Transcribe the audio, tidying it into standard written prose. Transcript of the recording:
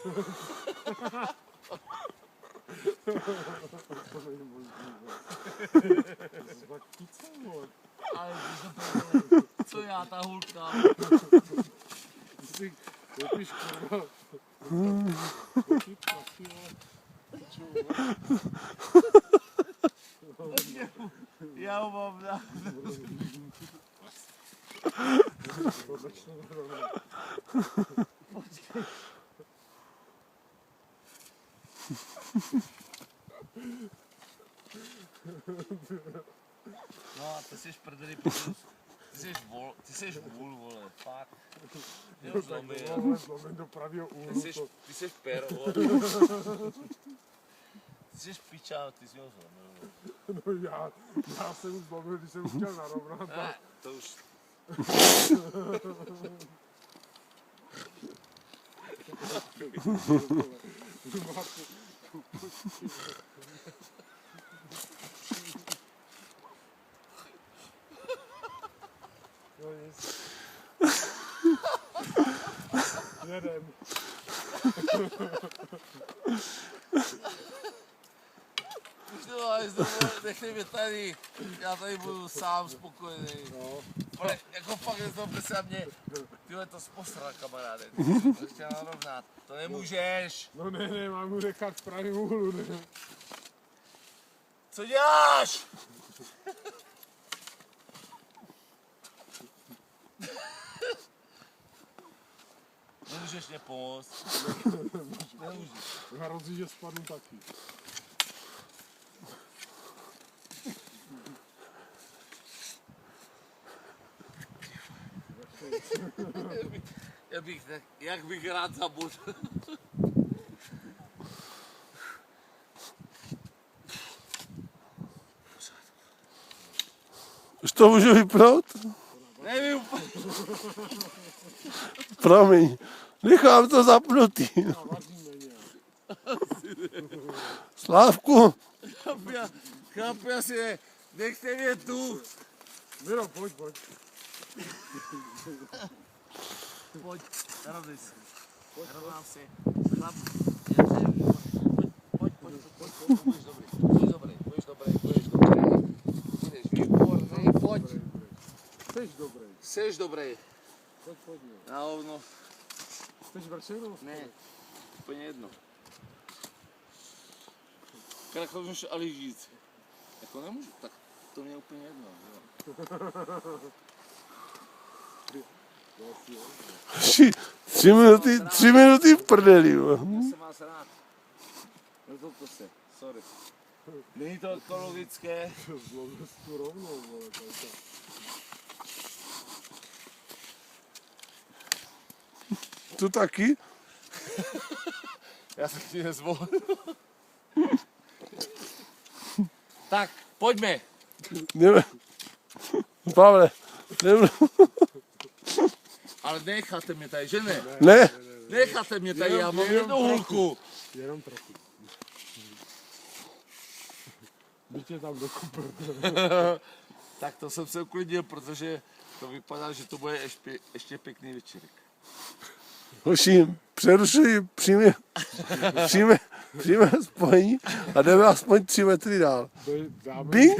Vůbec. Ale co já, ta hulka? Ty koupíš kurva. Já ho mám na... Počkej. No a ty jsi prdeli, ty jsi vůl, vole, fakt. Jo, zlomy. Zlomy do pravýho úhlu. Ty jsi péro, vole. Ty jsi piča, ty jsi ho zlomil. No já jsem už zlomil, když jsem chtěl narovnat. Ne, to už... No nic. Jedem. Už to máš znovu, nechej mě tady, já tady budu sám spokojený. No. Ale jako fakt nezlobte se na mě, tyhle to posral, kamaráde, to chtěl narovnat, to nemůžeš. No ne, mám mu nechat v pravém úhlu, ne. Co děláš? Nemůžeš mě pomoct. Nemůžeš. Hrozí, že spadnu taky. Jak bych rád zabudl. Už to můžu vypnout? Nevím. Promiň, nechám to zapnutý. Slávku, Chlapi si, nechte mě tu. Miro, pojď. Pojď, narovnej si. Narovnám si. Chlap, budeš dobrý. Budeš výborný, pojď. Jseš dobrý. Pojď. Na hovno. Chceš vršenou? Ne, úplně jedno. Když můžeš ale žít. Jako nemůžu, tak to mě je úplně jedno. Jo. 3 minuty v prdeli. Já jsem vás rád. Nezlobte se, sorry. Není to ekologické. Zlomil jsi tu rovnou, vole. Tu taky? Já jsem ti nezvolil. Tak, pojďme. Jdeme. Pavle, jdeme. Ale necháte mě tady, že ne? Ne, Necháte mě tady, já mám jednu hulku. Jenom trochu. Byť je tam do kupr. Tak to jsem se uklidnil, protože to vypadá, že to bude ještě pěkný večerek. hoši, přerušuji přímé spojení a jdeme aspoň 3 metry dál. Dáme Bing!